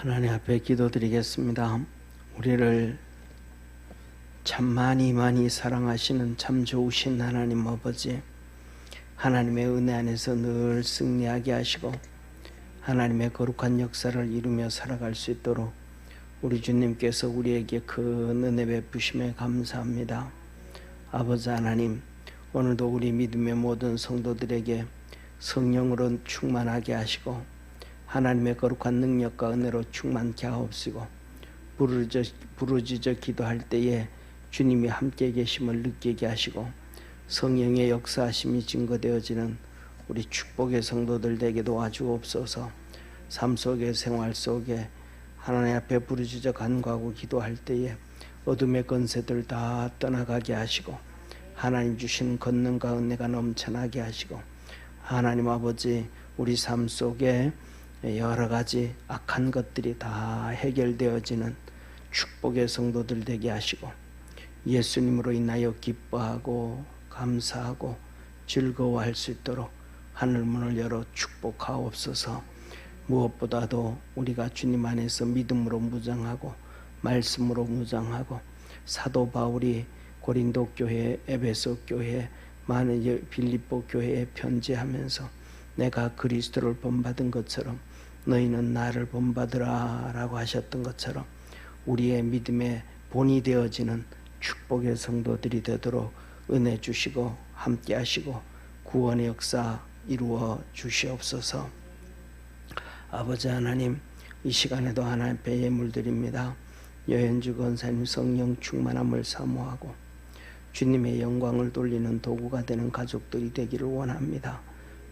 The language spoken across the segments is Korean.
하나님 앞에 기도드리겠습니다. 우리를 참 많이 사랑하시는 참 좋으신 하나님 아버지, 하나님의 은혜 안에서 늘 승리하게 하시고 하나님의 거룩한 역사를 이루며 살아갈 수 있도록 우리 주님께서 우리에게 큰 은혜 베푸심에 감사합니다. 아버지 하나님, 오늘도 우리 믿음의 모든 성도들에게 성령으로 충만하게 하시고 하나님의 거룩한 능력과 은혜로 충만케 하옵시고 부르짖어 기도할 때에 주님이 함께 계심을 느끼게 하시고 성령의 역사하심이 증거되어지는 우리 축복의 성도들 되게 도와주옵소서. 삶 속에 생활 속에 하나님 앞에 부르짖어 간구하고 기도할 때에 어둠의 권세들 다 떠나가게 하시고 하나님 주신 권능과 은혜가 넘쳐나게 하시고 하나님 아버지 우리 삶 속에 여러 가지 악한 것들이 다 해결되어지는 축복의 성도들 되게 하시고 예수님으로 인하여 기뻐하고 감사하고 즐거워할 수 있도록 하늘문을 열어 축복하옵소서. 무엇보다도 우리가 주님 안에서 믿음으로 무장하고 말씀으로 무장하고 사도 바울이 고린도 교회, 에베소 교회, 많은 빌립보 교회에 편지하면서 내가 그리스도를 본받은 것처럼 너희는 나를 본받으라 라고 하셨던 것처럼 우리의 믿음의 본이 되어지는 축복의 성도들이 되도록 은혜 주시고 함께 하시고 구원의 역사 이루어 주시옵소서. 아버지 하나님, 이 시간에도 하나님 앞에 예물 드립니다. 여현주 권사님 성령 충만함을 사모하고 주님의 영광을 돌리는 도구가 되는 가족들이 되기를 원합니다.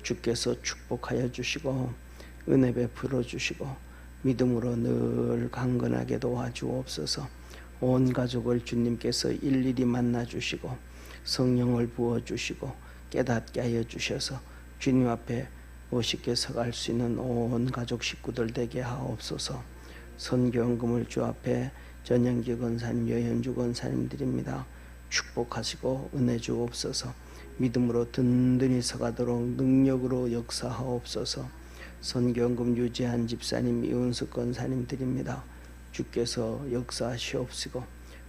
주께서 축복하여 주시고 은혜 베풀어 주시고 믿음으로 늘 강건하게 도와주옵소서. 온 가족을 주님께서 일일이 만나 주시고 성령을 부어 주시고 깨닫게 하여 주셔서 주님 앞에 멋있게 서갈 수 있는 온 가족 식구들 되게 하옵소서. 선교헌금을 주 앞에 전영기 권사님, 여현주 권사님 드립니다. 축복하시고 은혜 주옵소서. 믿음으로 든든히 서가도록 능력으로 역사하옵소서. 선교헌금 유지한 집사님, 이은숙 권사님 드립니다. 주께서 역사하시옵시고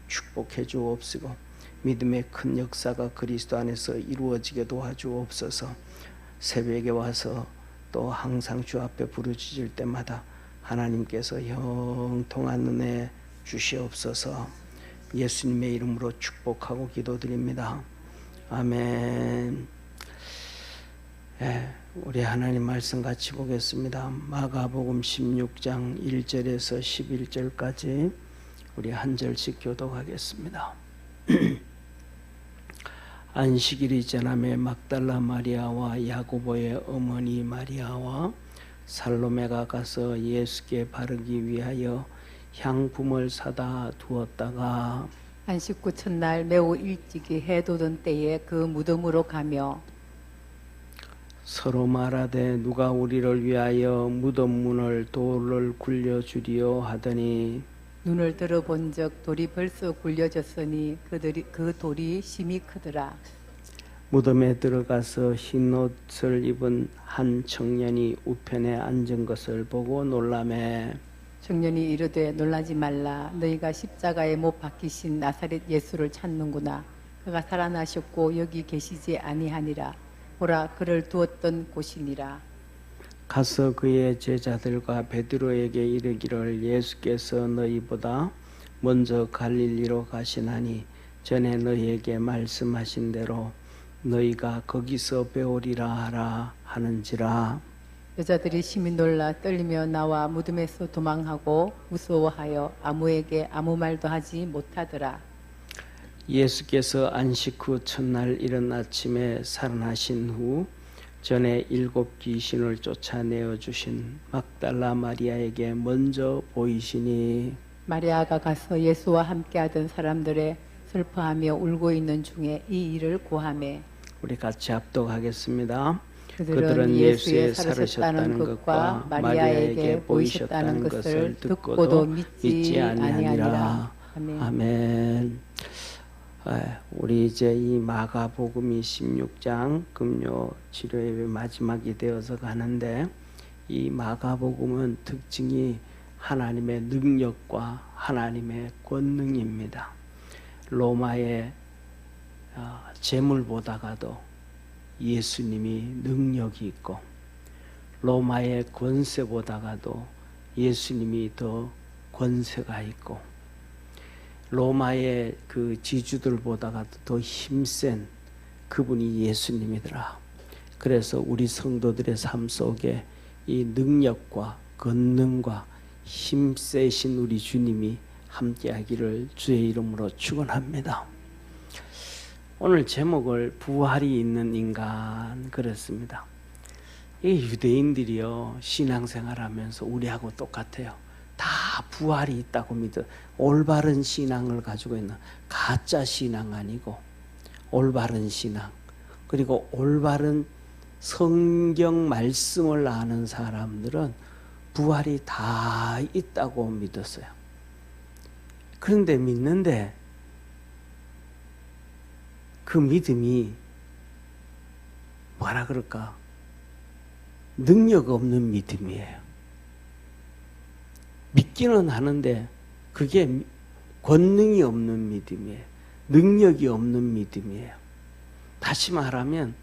축복해 주옵시고 믿음의 큰 역사가 그리스도 안에서 이루어지게 도와주옵소서. 새벽에 와서 또 항상 주 앞에 부르짖을 때마다 하나님께서 형통한 은혜 주시옵소서. 예수님의 이름으로 축복하고 기도드립니다. 아멘. 우리 하나님 말씀 같이 보겠습니다. 마가복음 16장 1절에서 11절까지 우리 한 절씩 교독하겠습니다. 안식일이 지남에 막달라 마리아와 야고보의 어머니 마리아와 살로메가 가서 예수께 바르기 위하여 향품을 사다 두었다가 안식구 첫날 매우 일찍이 해 돋은 때에 그 무덤으로 가며 서로 말하되 누가 우리를 위하여 무덤 문을 돌을 굴려주리요 하더니 눈을 들어본즉 돌이 벌써 굴려졌으니 그 돌이 심히 크더라. 무덤에 들어가서 흰 옷을 입은 한 청년이 우편에 앉은 것을 보고 놀라매 청년이 이르되 놀라지 말라. 너희가 십자가에 못 박히신 나사렛 예수를 찾는구나. 그가 살아나셨고 여기 계시지 아니하니라. 보라, 그를 두었던 곳이니라. 가서 그의 제자들과 베드로에게 이르기를 예수께서 너희보다 먼저 갈릴리로 가시나니 전에 너희에게 말씀하신 대로 너희가 거기서 배우리라 하라 하는지라. 여자들이 심히 놀라 떨리며 나와 무덤에서 도망하고 무서워하여 아무에게 아무 말도 하지 못하더라. 예수께서 안식 후 첫날 이른 아침에 살아나신 후 전에 7 귀신을 쫓아내어 주신 막달라 마리아에게 먼저 보이시니 마리아가 가서 예수와 함께하던 사람들의 슬퍼하며 울고 있는 중에 이 일을 고하매 우리 같이 합독하겠습니다. 그들은 예수의 살으셨다는 것과 마리아에게 보이셨다는 것을 듣고도 믿지 아니하니라. 아멘. 아멘. 우리 이제 이 마가복음이 16장 금요 치료예배 마지막이 되어서 가는데 이 마가복음은 특징이 하나님의 능력과 하나님의 권능입니다. 로마의 재물보다가도 예수님이 능력이 있고, 로마의 권세보다가도 예수님이 더 권세가 있고, 로마의 그 지주들보다가도 더 힘센 그분이 예수님이더라. 그래서 우리 성도들의 삶 속에 이 능력과 권능과 힘세신 우리 주님이 함께하기를 주의 이름으로 축원합니다. 오늘 제목을 부활이 있는 인간 그랬습니다. 이 유대인들이요, 신앙생활하면서 우리하고 똑같아요. 다 부활이 있다고 믿어. 올바른 신앙을 가지고 있는, 가짜 신앙 아니고 올바른 신앙, 그리고 올바른 성경 말씀을 아는 사람들은 부활이 다 있다고 믿었어요. 그런데 믿는데 그 믿음이 뭐라 그럴까? 능력 없는 믿음이에요. 믿기는 하는데 그게 권능이 없는 믿음이에요. 능력이 없는 믿음이에요. 다시 말하면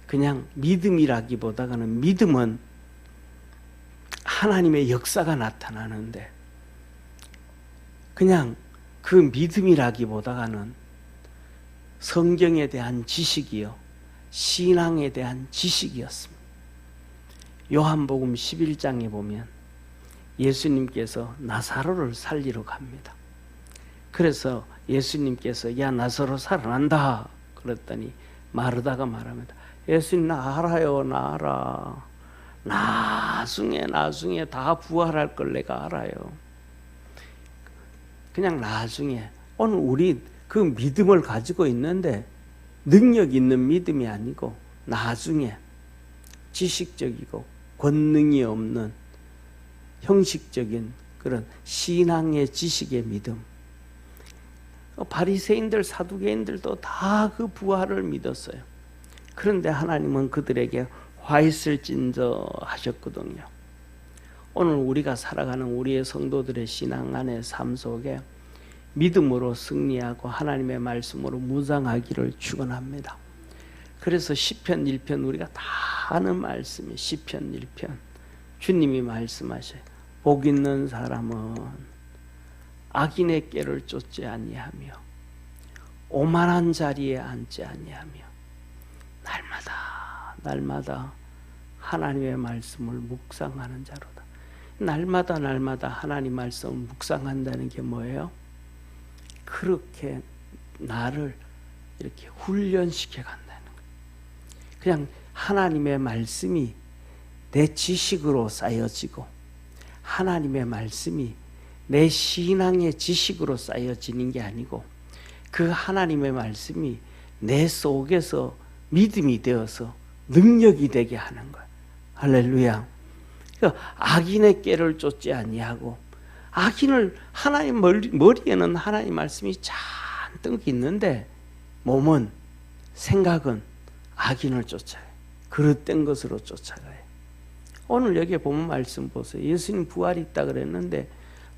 그냥 믿음이라기보다는, 믿음은 하나님의 역사가 나타나는데 그냥 그 믿음이라기보다는 성경에 대한 지식이요, 신앙에 대한 지식이었습니다. 요한복음 11장에 보면 예수님께서 나사로를 살리러 갑니다. 그래서 예수님께서 야, 나사로 살아난다 그랬더니 마르다가 말합니다. 예수님, 나 알아요, 나 알아. 나중에 다 부활할 걸 내가 알아요. 그냥 나중에. 오늘 우리 그 믿음을 가지고 있는데 능력 있는 믿음이 아니고 나중에 지식적이고 권능이 없는 형식적인 그런 신앙의 지식의 믿음. 바리새인들, 사두개인들도 다 그 부활을 믿었어요. 그런데 하나님은 그들에게 화 있을진저 하셨거든요. 오늘 우리가 살아가는 우리의 성도들의 신앙 안의 삶 속에 믿음으로 승리하고 하나님의 말씀으로 무장하기를 축원합니다. 그래서 시편 1편 우리가 다 아는 말씀이 시편 1편. 주님이 말씀하셔요. 복 있는 사람은 악인의 꾀를 쫓지 아니하며 오만한 자리에 앉지 아니하며 날마다 하나님의 말씀을 묵상하는 자로다. 날마다 하나님 말씀을 묵상한다는 게 뭐예요? 그렇게 나를 이렇게 훈련시켜 간다는 거예요. 그냥 하나님의 말씀이 내 지식으로 쌓여지고 하나님의 말씀이 내 신앙의 지식으로 쌓여지는 게 아니고 그 하나님의 말씀이 내 속에서 믿음이 되어서 능력이 되게 하는 거예요. 할렐루야. 그러니까 악인의 꾀를 쫓지 아니하고, 악인을 하나님 머리에는 하나님 말씀이 잔뜩 있는데 몸은, 생각은 악인을 쫓아요. 그릇된 것으로 쫓아가요. 오늘 여기에 보면 말씀 보세요. 예수님 부활이 있다 그랬는데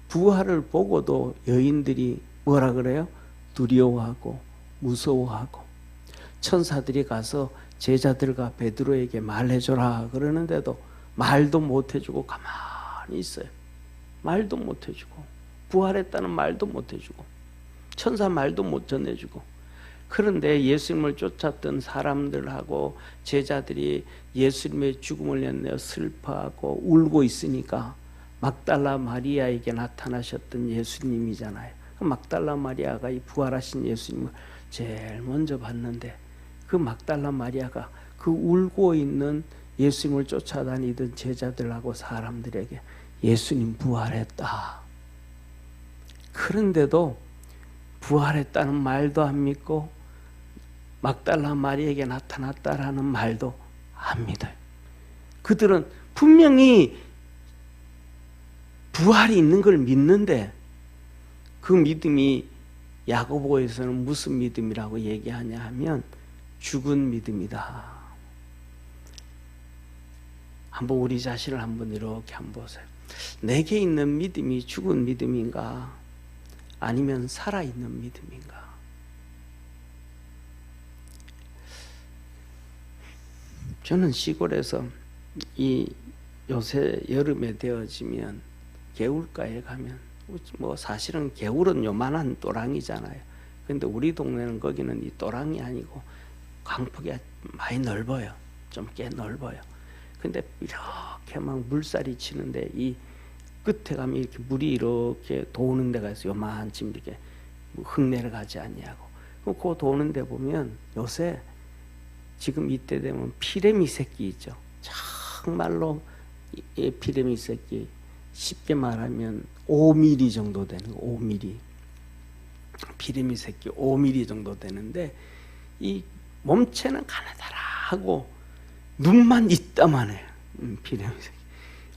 부활을 보고도 여인들이 뭐라 그래요? 두려워하고 무서워하고, 천사들이 가서 제자들과 베드로에게 말해줘라 그러는데도 말도 못해주고 가만히 있어요. 말도 못해주고, 부활했다는 말도 못해주고, 천사 말도 못 전해주고. 그런데 예수님을 쫓았던 사람들하고 제자들이 예수님의 죽음을 연내어 슬퍼하고 울고 있으니까 막달라 마리아에게 나타나셨던 예수님이잖아요. 막달라 마리아가 이 부활하신 예수님을 제일 먼저 봤는데 그 막달라 마리아가 그 울고 있는 예수님을 쫓아다니던 제자들하고 사람들에게 예수님 부활했다. 그런데도 부활했다는 말도 안 믿고 막달라 마리아에게 나타났다라는 말도 안 믿어요. 그들은 분명히 부활이 있는 걸 믿는데 그 믿음이 야고보에서는 무슨 믿음이라고 얘기하냐 하면 죽은 믿음이다. 한번 우리 자신을 한번 이렇게 한번 보세요. 내게 있는 믿음이 죽은 믿음인가? 아니면 살아있는 믿음인가? 저는 시골에서 이 요새 여름에 되어지면 개울가에 가면 뭐 사실은 개울은 요만한 또랑이잖아요. 근데 우리 동네는 거기는 이 또랑이 아니고 강폭이 많이 넓어요. 좀 꽤 넓어요. 근데 이렇게 막 물살이 치는데 이 끝에 가면 이렇게 물이 이렇게 도는 데가 있어요. 요만큼 이렇게 흙 내려가지 않냐고. 그 도는 데 보면 요새 지금 이때 되면 피레미 새끼 있죠. 정말로 이 피레미 새끼 쉽게 말하면 5mm 정도 되는 거, 5mm. 피레미 새끼 5mm 정도 되는데 이 몸체는 가느다라하고 눈만 이따만 해요. 피레미 새끼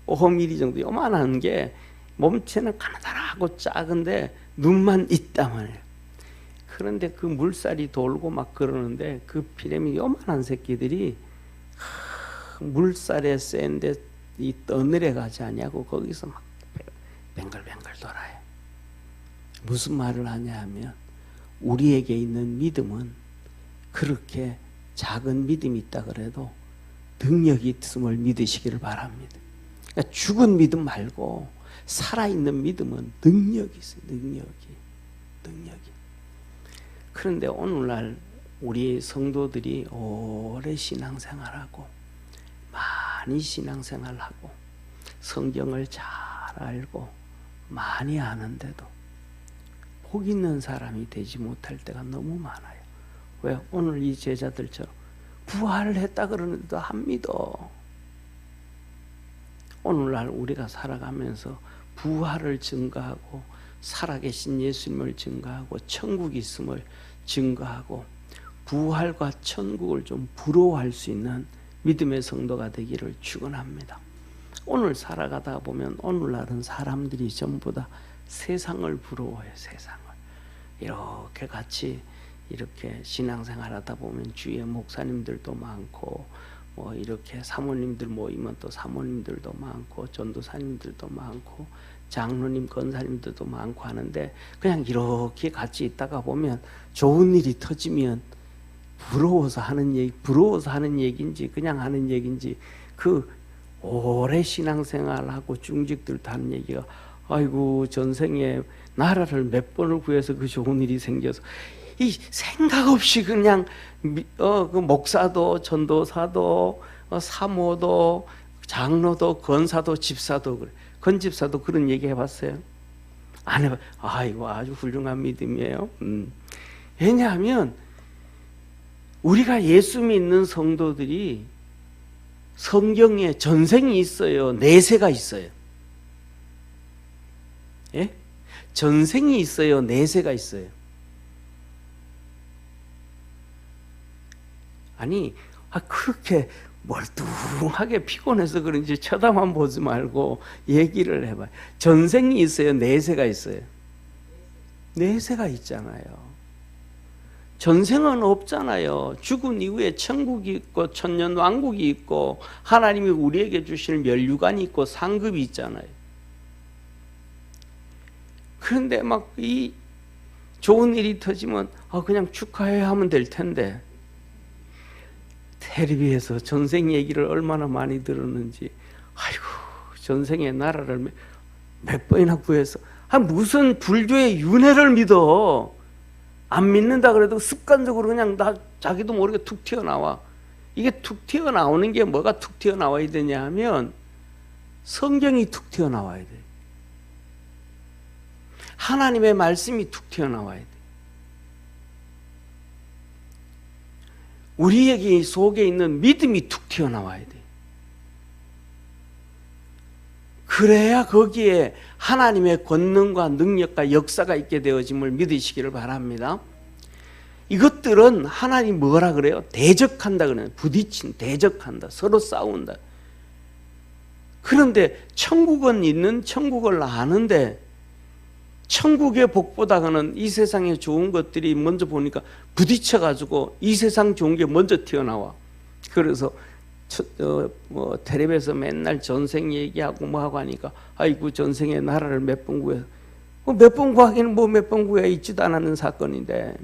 5mm 정도 요만한 게 몸체는 가느다라하고 작은데 눈만 이따만 해요. 그런데 그 물살이 돌고 막 그러는데 그 피레미 요만한 새끼들이 물살에 센데 이 떠내려 가지 않냐고 거기서 막 뱅글뱅글 돌아요. 무슨 말을 하냐 하면 우리에게 있는 믿음은 그렇게 작은 믿음이 있다 그래도 능력이 있음을 믿으시기를 바랍니다. 그러니까 죽은 믿음 말고 살아있는 믿음은 능력이 있어요. 능력이. 그런데 오늘날 우리 성도들이 오래 신앙생활하고 많이 신앙생활하고 성경을 잘 알고 많이 아는데도 복 있는 사람이 되지 못할 때가 너무 많아요. 왜? 오늘 이 제자들처럼 부활을 했다 그러는데도 안 믿어. 오늘날 우리가 살아가면서 부활을 증거하고 살아계신 예수님을 증거하고 천국이 있음을 증거하고 부활과 천국을 좀 부러워할 수 있는 믿음의 성도가 되기를 축원합니다. 오늘 살아가다 보면 오늘날은 사람들이 전부 다 세상을 부러워해요. 세상을. 이렇게 같이 이렇게 신앙생활하다 보면 주위에 목사님들도 많고 뭐 이렇게 사모님들 모이면 또 사모님들도 많고 전도사님들도 많고 장로님 권사님들도 많고 하는데 그냥 이렇게 같이 있다가 보면 좋은 일이 터지면 부러워서 하는 얘기인지 그냥 하는 얘기인지 그 오래 신앙생활하고 중직들도 하는 얘기가 아이고 전생에 나라를 몇 번을 구해서 그 좋은 일이 생겨서 이 생각 없이 그냥 그 목사도 전도사도 사모도 장로도 권사도 집사도 그래. 건집사도 그런 얘기 해봤어요? 안 해봐. 아이고 아주 훌륭한 믿음이에요. 왜냐하면 우리가 예수 믿는 성도들이 성경에 전생이 있어요. 내세가 있어요. 예? 전생이 있어요. 내세가 있어요. 아니 그렇게 멀뚱하게 피곤해서 그런지 쳐다만 보지 말고 얘기를 해봐요. 전생이 있어요. 내세가 있어요. 내세가 있잖아요. 전생은 없잖아요. 죽은 이후에 천국이 있고 천년왕국이 있고 하나님이 우리에게 주실 멸류관이 있고 상급이 있잖아요. 그런데 막 이 좋은 일이 터지면 그냥 축하해 하면 될 텐데 텔레비에서 전생 얘기를 얼마나 많이 들었는지 아이고 전생에 나라를 몇 번이나 구해서 무슨 불교의 윤회를 믿어. 안 믿는다 그래도 습관적으로 그냥 자기도 모르게 툭 튀어나와. 이게 툭 튀어나오는 게 뭐가 툭 튀어나와야 되냐 하면 성경이 툭 튀어나와야 돼. 하나님의 말씀이 툭 튀어나와야 돼. 우리에게 속에 있는 믿음이 툭 튀어나와야 돼. 그래야 거기에 하나님의 권능과 능력과 역사가 있게 되어짐을 믿으시기를 바랍니다. 이것들은 하나님 뭐라 그래요? 대적한다 그래요. 대적한다. 서로 싸운다. 그런데 천국은 있는 천국을 아는데 천국의 복보다는 이 세상에 좋은 것들이 먼저 보니까 부딪혀가지고 이 세상 좋은 게 먼저 튀어나와. 그래서 텔레비에서 맨날 전생 얘기하고 뭐하고 하니까 아이고 전생에 나라를 몇 번 구해. 몇 번 구하기는 뭐 몇 번 구해 있지도 않았는 사건인데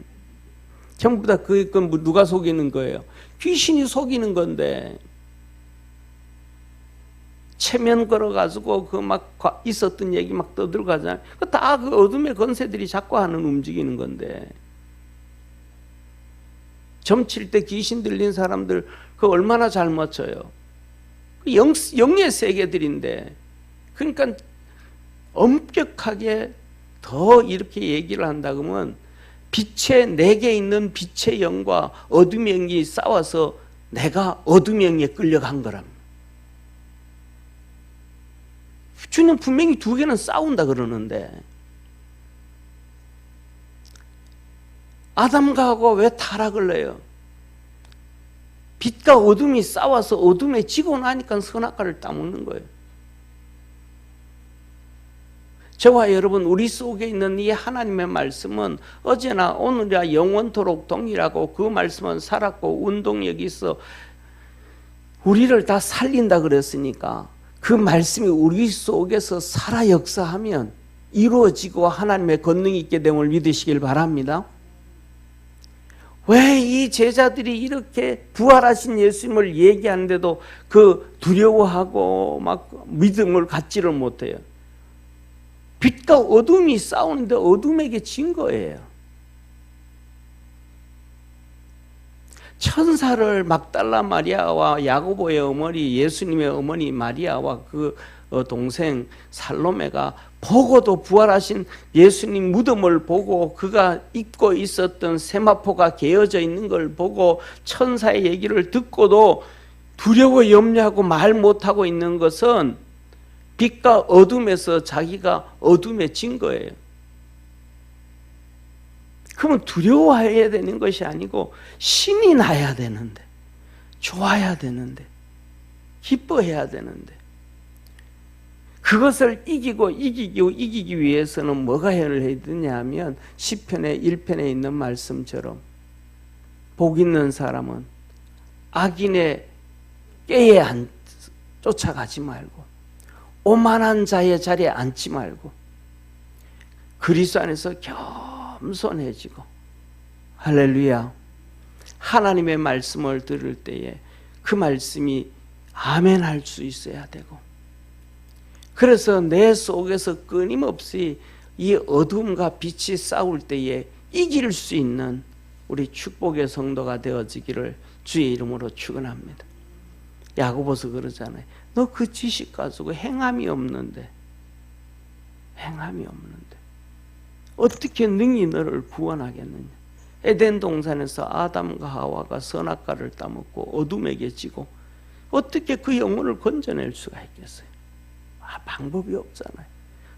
전부 다 그건 뭐 누가 속이는 거예요? 귀신이 속이는 건데 체면 걸어가지고 그 막 있었던 얘기 막 떠들어가잖아요. 다 그 어둠의 권세들이 자꾸 하는 움직이는 건데 점칠 때 귀신 들린 사람들 그 얼마나 잘 맞춰요. 영의 세계들인데 그러니까 엄격하게 더 이렇게 얘기를 한다 그러면 내게 있는 빛의 영과 어둠의 영이 싸워서 내가 어둠의 영에 끌려간 거랍니다. 주님 분명히 두 개는 싸운다 그러는데 아담과 하와 왜 타락을 해요? 빛과 어둠이 싸워서 어둠에 지고 나니까 선악과를 따먹는 거예요. 저와 여러분 우리 속에 있는 이 하나님의 말씀은 어제나 오늘이나 영원토록 동일하고 그 말씀은 살았고 운동력이 있어 우리를 다 살린다 그랬으니까 그 말씀이 우리 속에서 살아 역사하면 이루어지고 하나님의 권능이 있게 됨을 믿으시길 바랍니다. 왜 이 제자들이 이렇게 부활하신 예수님을 얘기하는데도 그 두려워하고 막 믿음을 갖지를 못해요? 빛과 어둠이 싸우는데 어둠에게 진 거예요. 천사를 막달라 마리아와 야고보의 어머니 예수님의 어머니 마리아와 그 동생 살로메가 보고도 부활하신 예수님 무덤을 보고 그가 입고 있었던 세마포가 개어져 있는 걸 보고 천사의 얘기를 듣고도 두려워 염려하고 말 못하고 있는 것은 빛과 어둠에서 자기가 어둠에 진 거예요. 그러면 두려워해야 되는 것이 아니고 신이 나야 되는데, 좋아야 되는데, 기뻐해야 되는데 그것을 이기기 위해서는 뭐가 해야 되냐 하면 시편의 1편에 있는 말씀처럼 복 있는 사람은 악인의 꾀에 쫓아가지 말고 오만한 자의 자리에 앉지 말고 그리스도 안에서 겸손해지고 할렐루야 하나님의 말씀을 들을 때에 그 말씀이 아멘 할 수 있어야 되고 그래서 내 속에서 끊임없이 이 어둠과 빛이 싸울 때에 이길 수 있는 우리 축복의 성도가 되어지기를 주의 이름으로 축원합니다. 야고보서 그러잖아요. 너 그 지식 가지고 행함이 없는데 어떻게 능히 너를 구원하겠느냐. 에덴 동산에서 아담과 하와가 선악과를 따먹고 어둠에게 지고 어떻게 그 영혼을 건져낼 수가 있겠어요? 방법이 없잖아요.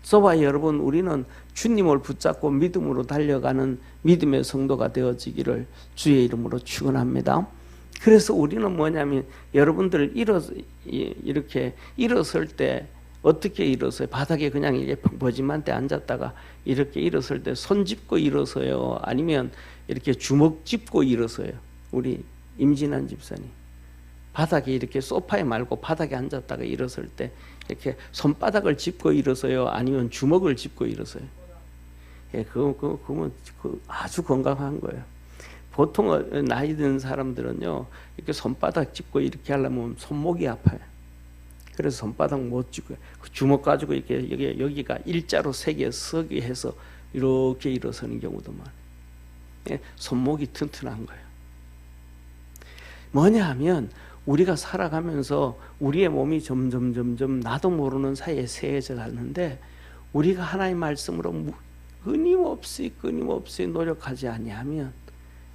저와 여러분 우리는 주님을 붙잡고 믿음으로 달려가는 믿음의 성도가 되어지기를 주의 이름으로 축원합니다. 그래서 우리는 뭐냐면 여러분들 이렇게 일어설 때 어떻게 일어서요? 바닥에 그냥 이게 버짐한테 앉았다가 이렇게 일어설 때 손 짚고 일어서요? 아니면 이렇게 주먹 짚고 일어서요? 우리 임진환 집사님 바닥에 이렇게 소파에 말고 바닥에 앉았다가 일어설 때 이렇게 손바닥을 짚고 일어서요? 아니면 주먹을 짚고 일어서요? 예, 그건 아주 건강한 거예요. 보통 나이 든 사람들은요, 이렇게 손바닥 짚고 이렇게 하려면 손목이 아파요. 그래서 손바닥 못 짚고, 주먹 가지고 이렇게 여기가 일자로 세 개 서게 해서 이렇게 일어서는 경우도 많아요. 예, 손목이 튼튼한 거예요. 뭐냐 하면, 우리가 살아가면서 우리의 몸이 점점 나도 모르는 사이에 세해져 가는데 우리가 하나님의 말씀으로 끊임없이 노력하지 아니하면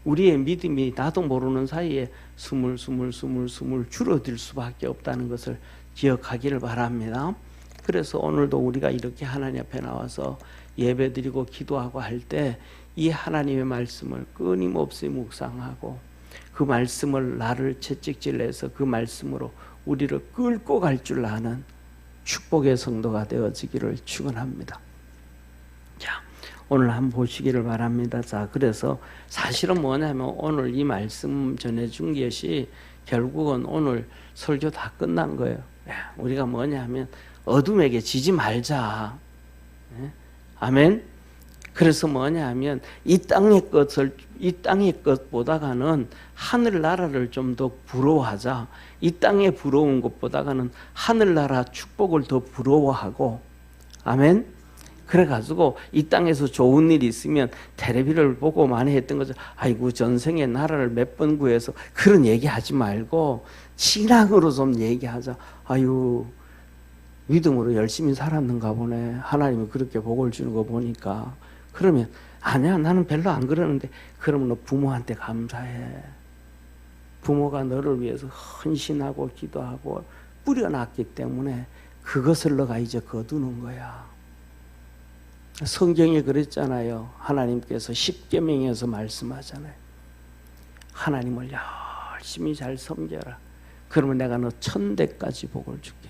우리의 믿음이 나도 모르는 사이에 스물 줄어들 수밖에 없다는 것을 기억하기를 바랍니다. 그래서 오늘도 우리가 이렇게 하나님 앞에 나와서 예배드리고 기도하고 할 때 이 하나님의 말씀을 끊임없이 묵상하고 그 말씀을 나를 채찍질해서 그 말씀으로 우리를 끌고 갈 줄 아는 축복의 성도가 되어지기를 축원합니다. 자, 오늘 한번 보시기를 바랍니다. 자, 그래서 사실은 뭐냐면 오늘 이 말씀 전해준 것이 결국은 오늘 설교 다 끝난 거예요. 우리가 뭐냐면 어둠에게 지지 말자. 아멘. 그래서 뭐냐면 이 땅의 것보다가는 하늘나라를 좀 더 부러워하자. 이 땅에 부러운 것보다가는 하늘나라 축복을 더 부러워하고, 아멘. 그래가지고 이 땅에서 좋은 일이 있으면 텔레비를 보고 많이 했던 거죠. 아이고 전생에 나라를 몇 번 구해서, 그런 얘기하지 말고 신앙으로 좀 얘기하자. 아유 믿음으로 열심히 살았는가 보네. 하나님이 그렇게 복을 주는 거 보니까. 그러면 아니야 나는 별로 안 그러는데, 그러면 너 부모한테 감사해. 부모가 너를 위해서 헌신하고 기도하고 뿌려놨기 때문에 그것을 너가 이제 거두는 거야. 성경에 그랬잖아요. 하나님께서 십계명에서 말씀하잖아요. 하나님을 열심히 잘 섬겨라. 그러면 내가 너 1000대까지 복을 줄게.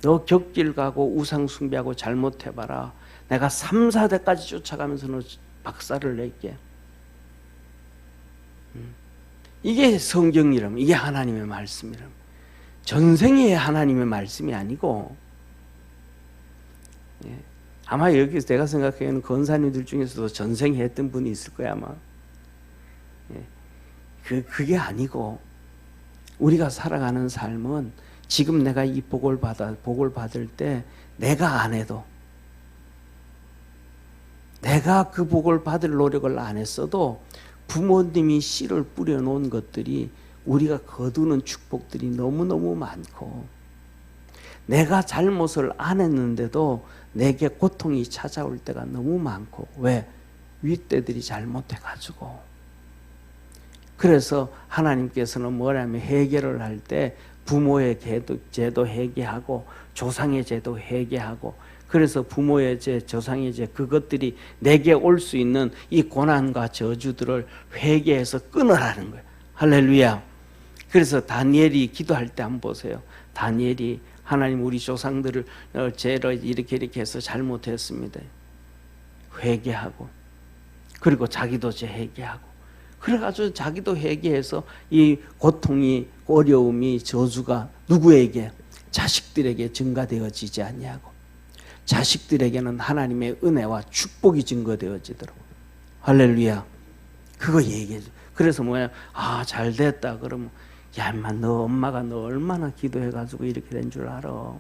너 격길 가고 우상 숭배하고 잘못해봐라. 내가 3, 4대까지 쫓아가면서 너 박살을 낼게. 이게 성경이라면, 이게 하나님의 말씀이라면, 전생의 하나님의 말씀이 아니고, 아마 여기서 내가 생각하기에는 권사님들 중에서도 전생에 했던 분이 있을 거야 아마. 그게 아니고, 우리가 살아가는 삶은 지금 내가 이 복을 받을 때 내가 안 해도, 내가 그 복을 받을 노력을 안 했어도 부모님이 씨를 뿌려놓은 것들이, 우리가 거두는 축복들이 너무너무 많고, 내가 잘못을 안 했는데도 내게 고통이 찾아올 때가 너무 많고. 왜? 윗대들이 잘못해가지고. 그래서 하나님께서는 뭐냐면 해결을 할 때 부모의 제도 회개하고 조상의 제도 회개하고, 그래서 부모의 죄, 조상의 죄, 그것들이 내게 올 수 있는 이 고난과 저주들을 회개해서 끊으라는 거예요. 할렐루야. 그래서 다니엘이 기도할 때 한번 보세요. 다니엘이 하나님 우리 조상들을 죄를 이렇게 해서 잘못했습니다. 회개하고, 그리고 자기도 죄 회개하고, 그래가지고 자기도 회개해서 이 고통이, 어려움이, 저주가 누구에게? 자식들에게 증가되어지지 않냐고. 자식들에게는 하나님의 은혜와 축복이 증거되어지더라고. 할렐루야. 그거 얘기해줘. 그래서 뭐야? 아, 잘 됐다. 그러면 야, 인마, 너 엄마가 너 얼마나 기도해가지고 이렇게 된 줄 알아?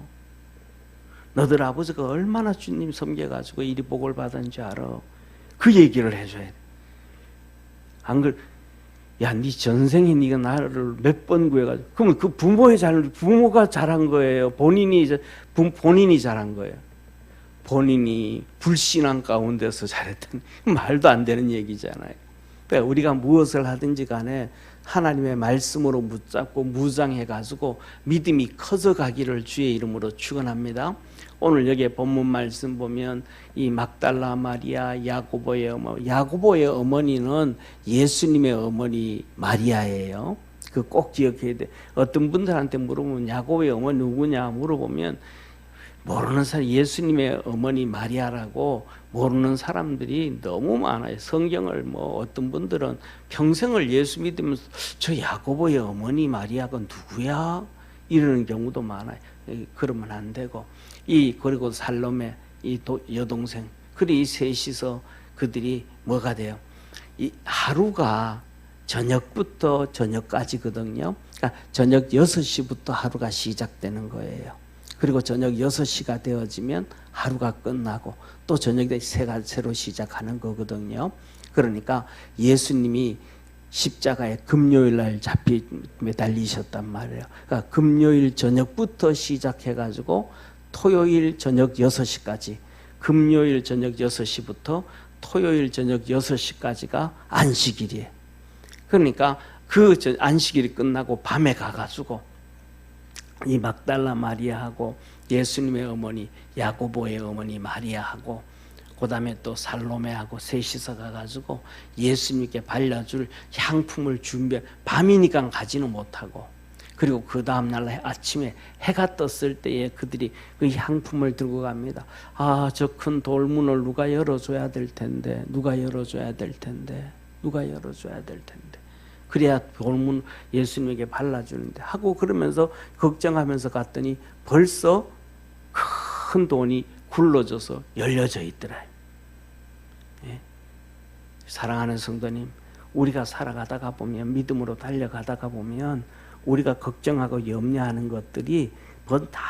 너들 아버지가 얼마나 주님 섬겨가지고 이리 복을 받은 줄 알아? 그 얘기를 해줘야 돼. 안 그래? 야, 네 전생에 네가 나를 몇 번 구해가지고, 그러면 그 부모가 잘한 거예요. 본인이 잘한 거예요. 본인이 불신앙 가운데서 잘했던, 말도 안 되는 얘기잖아요. 그러니까 우리가 무엇을 하든지 간에 하나님의 말씀으로 붙잡고 무장해가지고 믿음이 커져가기를 주의 이름으로 축원합니다. 오늘 여기에 본문 말씀 보면 이 막달라 마리아, 야고보의 어머니는 예수님의 어머니 마리아예요. 그 꼭 기억해야 돼. 어떤 분들한테 물어보면 야고보의 어머니 누구냐 물어보면 모르는 사람, 예수님의 어머니 마리아라고 모르는 사람들이 너무 많아요. 성경을 어떤 분들은 평생을 예수 믿으면서 저 야고보의 어머니 마리아가 누구야? 이러는 경우도 많아요. 그러면 안 되고, 그리고 살로메 이 여동생, 그리 이 셋이서 그들이 뭐가 돼요? 이 하루가 저녁부터 저녁까지거든요. 그러니까 저녁 6시부터 하루가 시작되는 거예요. 그리고 저녁 6시가 되어지면 하루가 끝나고 또 저녁에 새로 시작하는 거거든요. 그러니까 예수님이 십자가에 금요일 날 매달리셨단 말이에요. 그러니까 금요일 저녁부터 시작해가지고 토요일 저녁 6시까지, 금요일 저녁 6시부터 토요일 저녁 6시까지가 안식일이에요. 그러니까 그 안식일이 끝나고 밤에 가가지고 이 막달라 마리아하고 예수님의 어머니 야고보의 어머니 마리아하고 그 다음에 또 살로메하고 셋이서 가가지고 예수님께 발라줄 향품을 밤이니까 가지는 못하고, 그리고 그 다음날 아침에 해가 떴을 때에 그들이 그 향품을 들고 갑니다. 아, 저 큰 돌문을 누가 열어줘야 될 텐데, 누가 열어줘야 될 텐데, 누가 열어줘야 될 텐데. 그래야 돌문 예수님에게 발라주는데 하고 그러면서 걱정하면서 갔더니 벌써 큰 돈이 굴러져서 열려져 있더라. 예. 사랑하는 성도님, 우리가 살아가다가 보면, 믿음으로 달려가다가 보면 우리가 걱정하고 염려하는 것들이 다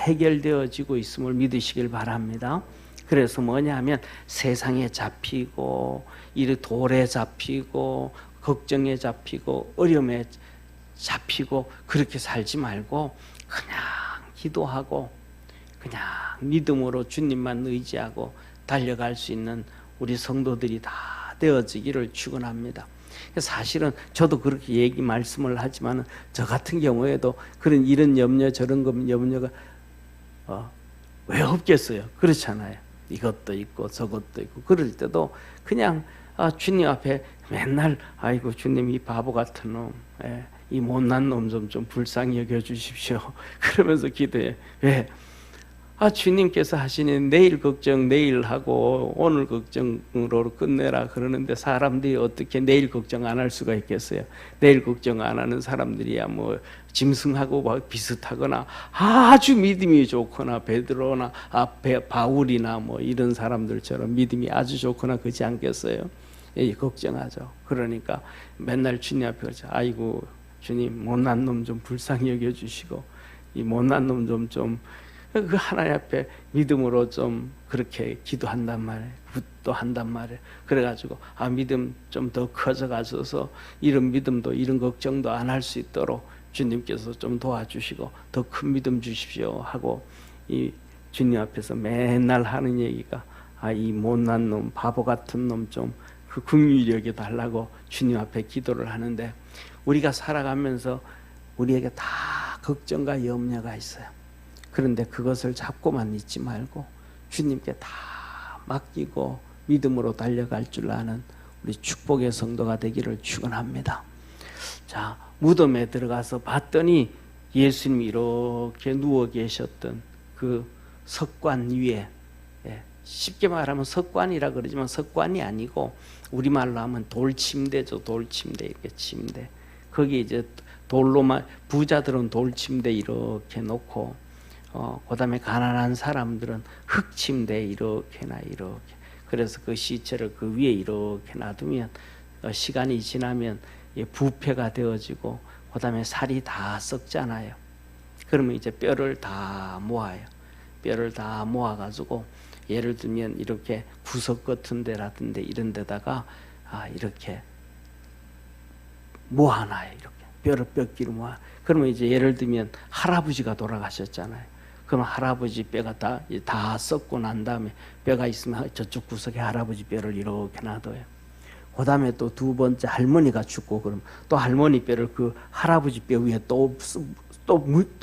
해결되어지고 있음을 믿으시길 바랍니다. 그래서 뭐냐면 세상에 잡히고 이 돌에 잡히고 걱정에 잡히고 어려움에 잡히고 그렇게 살지 말고 그냥 기도하고 그냥 믿음으로 주님만 의지하고 달려갈 수 있는 우리 성도들이 다 되어지기를 축원합니다. 사실은 저도 그렇게 말씀을 하지만 저 같은 경우에도 그런 이런 염려 저런 염려가 왜 없겠어요? 그렇잖아요. 이것도 있고 저것도 있고 그럴 때도 그냥 주님 앞에 맨날 아이고 주님 이 바보 같은 놈, 이 못난 놈 좀 불쌍히 여겨주십시오. 그러면서 기도해. 왜? 주님께서 하시는 내일 걱정 내일 하고 오늘 걱정으로 끝내라 그러는데 사람들이 어떻게 내일 걱정 안 할 수가 있겠어요? 내일 걱정 안 하는 사람들이야 뭐 짐승하고 비슷하거나 아주 믿음이 좋거나 베드로나 바울이나 뭐 이런 사람들처럼 믿음이 아주 좋거나 그렇지 않겠어요? 예, 걱정하죠. 그러니까 맨날 주님 앞에 그러죠. 아이고 주님 못난 놈 좀 불쌍히 여겨주시고 이 못난 놈 좀 그 하나님 앞에 믿음으로 좀 그렇게 기도한단 말이에요. 또 한단 말이에요. 그래가지고 믿음 좀 더 커져가셔서 이런 믿음도 이런 걱정도 안 할 수 있도록 주님께서 좀 도와주시고 더 큰 믿음 주십시오 하고 이 주님 앞에서 맨날 하는 얘기가 이 못난 놈 바보 같은 놈 좀 그 긍휼히 여겨 달라고 주님 앞에 기도를 하는데 우리가 살아가면서 우리에게 다 걱정과 염려가 있어요. 그런데 그것을 잡고만 있지 말고 주님께 다 맡기고 믿음으로 달려갈 줄 아는 우리 축복의 성도가 되기를 축원합니다. 자, 무덤에 들어가서 봤더니 예수님이 이렇게 누워 계셨던 그 석관 위에, 쉽게 말하면 석관이라 그러지만 석관이 아니고 우리말로 하면 돌침대죠. 돌침대, 이렇게 침대. 거기 이제 돌로만, 부자들은 돌침대 이렇게 놓고 그 다음에 가난한 사람들은 흙침대에 이렇게나 이렇게. 그래서 그 시체를 그 위에 이렇게 놔두면 시간이 지나면 부패가 되어지고 그 다음에 살이 다 썩잖아요. 그러면 이제 뼈를 다 모아요. 뼈를 다 모아가지고 예를 들면 이렇게 구석 같은 데라든지 이런 데다가 이렇게 모아놔요. 이렇게 뼈끼리 모아. 그러면 이제 예를 들면 할아버지가 돌아가셨잖아요. 그럼 할아버지 뼈가 다 썩고 난 다음에 뼈가 있으면 저쪽 구석에 할아버지 뼈를 이렇게 놔둬요. 그 다음에 또 두 번째 할머니가 죽고 그럼 또 할머니 뼈를 그 할아버지 뼈 위에 또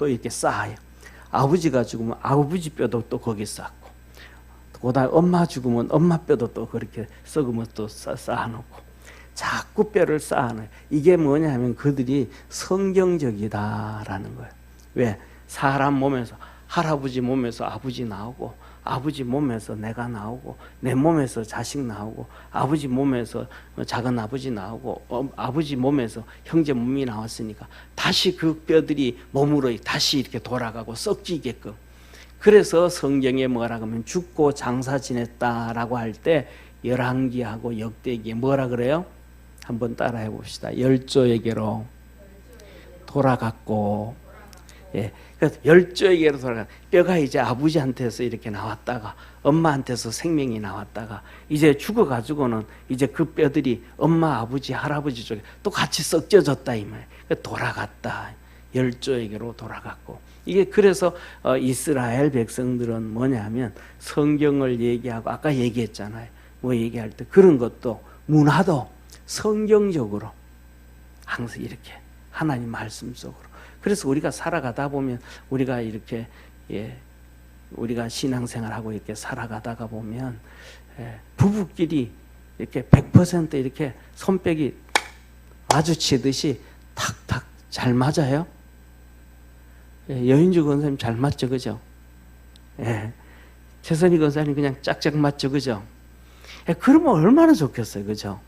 이렇게 쌓아요. 아버지가 죽으면 아버지 뼈도 또 거기 쌓고, 그 다음에 엄마 죽으면 엄마 뼈도 또 그렇게 썩으면 또 쌓아놓고 자꾸 뼈를 쌓아놔요. 이게 뭐냐면 그들이 성경적이다라는 거예요. 왜? 사람 몸에서 할아버지 몸에서 아버지 나오고 아버지 몸에서 내가 나오고 내 몸에서 자식 나오고 아버지 몸에서 작은 아버지 나오고 아버지 몸에서 형제 몸이 나왔으니까 다시 그 뼈들이 몸으로 다시 이렇게 돌아가고 썩지게끔. 그래서 성경에 뭐라고 하면 죽고 장사 지냈다라고 할 때 열왕기하고 역대기에 뭐라 그래요? 한번 따라해 봅시다. 열조에게로 돌아갔고, 그래서 열조에게로 돌아간 뼈가 이제 아버지한테서 이렇게 나왔다가 엄마한테서 생명이 나왔다가 이제 죽어가지고는 이제 그 뼈들이 엄마, 아버지, 할아버지 쪽에 또 같이 썩져졌다 이 말이에요. 돌아갔다. 열조에게로 돌아갔고. 이게 그래서 이스라엘 백성들은 뭐냐면 성경을 얘기하고 아까 얘기했잖아요. 뭐 얘기할 때 그런 것도 문화도 성경적으로 항상 이렇게 하나님 말씀 속으로. 그래서 우리가 살아가다 보면 우리가 이렇게 우리가 신앙생활하고 이렇게 살아가다가 보면 부부끼리 이렇게 100% 이렇게 손뼉이 마주치듯이 탁탁 잘 맞아요? 여인주 권사님 잘 맞죠, 그죠? 예. 최선희 권사님 그냥 짝짝 맞죠, 그죠? 예, 그러면 얼마나 좋겠어요, 그죠?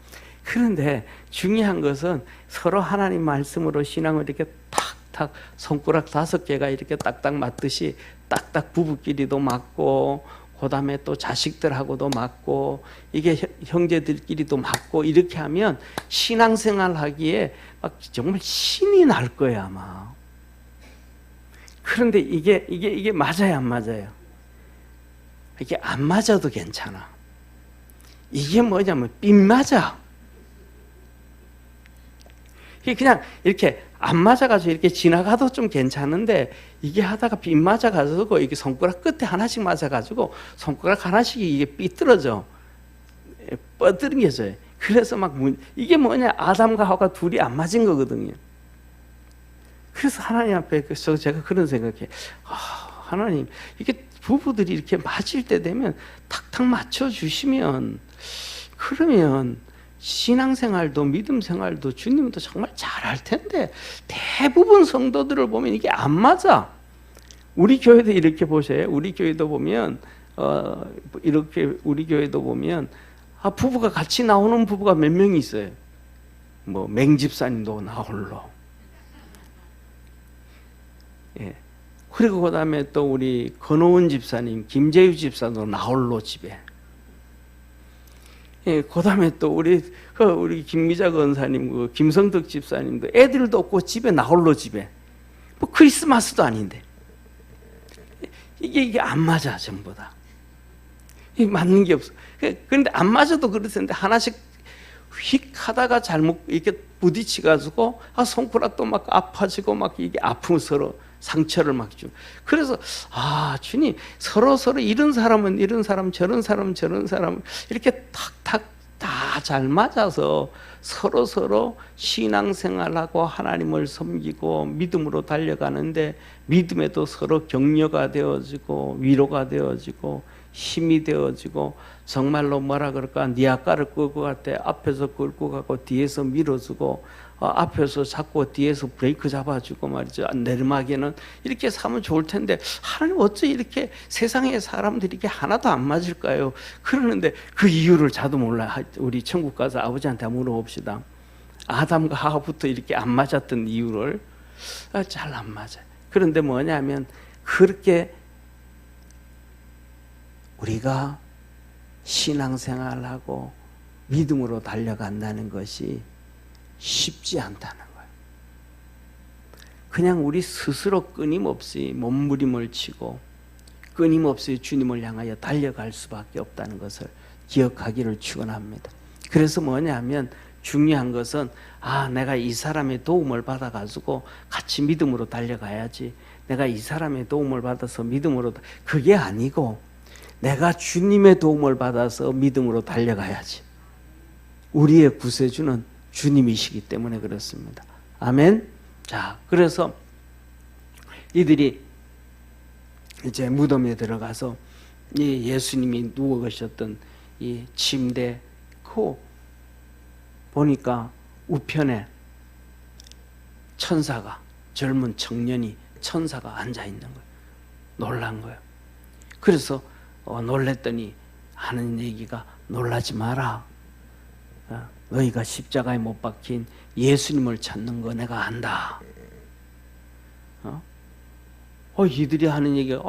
그런데 중요한 것은 서로 하나님 말씀으로 신앙을 이렇게 탁탁 손가락 5개가 이렇게 딱딱 맞듯이 딱딱 부부끼리도 맞고, 그 다음에 또 자식들하고도 맞고, 이게 형제들끼리도 맞고, 이렇게 하면 신앙생활 하기에 막 정말 신이 날 거예요, 아마. 그런데 이게 맞아요, 안 맞아요? 이게 안 맞아도 괜찮아. 이게 뭐냐면 삔 맞아. 이게 그냥 이렇게 안 맞아가지고 이렇게 지나가도 좀 괜찮은데, 이게 하다가 삔 맞아가지고 이게 손가락 끝에 하나씩 맞아가지고 손가락 하나씩 이게 삐뚤어져, 뻗어져요. 그래서 막 이게 뭐냐, 아담과 하와가 둘이 안 맞은 거거든요. 그래서 하나님 앞에 제가 그런 생각해. 하나님, 이게 부부들이 이렇게 맞을 때 되면 탁탁 맞춰주시면, 그러면 신앙생활도 믿음 생활도 주님도 정말 잘할 텐데, 대부분 성도들을 보면 이게 안 맞아. 우리 교회도 이렇게 보세요. 우리 교회도 보면 이렇게 우리 교회도 보면 부부가 같이 나오는 부부가 몇 명이 있어요. 뭐 맹집사님도 나홀로. 예. 그리고 그 다음에 또 우리 건호은 집사님, 김재유 집사도 나홀로 집에. 예, 그 다음에 또 우리 김미자 권사님, 김성덕 집사님도 애들도 없고 집에 나홀로 집에. 뭐 크리스마스도 아닌데. 이게 안 맞아, 전부 다. 이게 맞는 게 없어. 그런데 안 맞아도 그렇던데 하나씩 휙 하다가 잘못 이렇게 부딪혀가지고 손가락도 막 아파지고 막 이게 아프면 서로 상처를 막 주고. 그래서 주님, 서로 이런 사람은 이런 사람, 저런 사람은 저런 사람 이렇게 탁탁 다 잘 맞아서 서로 신앙생활하고 하나님을 섬기고 믿음으로 달려가는데, 믿음에도 서로 격려가 되어지고 위로가 되어지고 힘이 되어지고, 정말로 뭐라 그럴까, 네 아까를 끌고 갈 때 앞에서 끌고 가고 뒤에서 밀어주고, 앞에서 잡고 뒤에서 브레이크 잡아주고 말이죠. 내리막에는 이렇게 사면 좋을 텐데, 하나님 어째 이렇게 세상에 사람들이 이렇게 하나도 안 맞을까요? 그러는데 그 이유를 자도 몰라. 우리 천국 가서 아버지한테 물어봅시다. 아담과 하와부터 이렇게 안 맞았던 이유를. 잘 안 맞아요. 그런데 뭐냐면, 그렇게 우리가 신앙생활하고 믿음으로 달려간다는 것이 쉽지 않다는 거예요. 그냥 우리 스스로 끊임없이 몸부림을 치고 끊임없이 주님을 향하여 달려갈 수밖에 없다는 것을 기억하기를 축원합니다. 그래서 뭐냐면, 중요한 것은 내가 이 사람의 도움을 받아가지고 같이 믿음으로 달려가야지, 내가 이 사람의 도움을 받아서 믿음으로, 그게 아니고 내가 주님의 도움을 받아서 믿음으로 달려가야지. 우리의 구세주는 주님이시기 때문에 그렇습니다. 아멘. 자, 그래서 이들이 이제 무덤에 들어가서 이 예수님이 누워 계셨던 이 침대 보니까 우편에 천사가, 젊은 청년이 천사가 앉아 있는 거예요. 놀란 거예요. 그래서 놀랬더니 하는 얘기가, 놀라지 마라. 너희가 십자가에 못 박힌 예수님을 찾는 거 내가 안다. 이들이 하는 얘기가,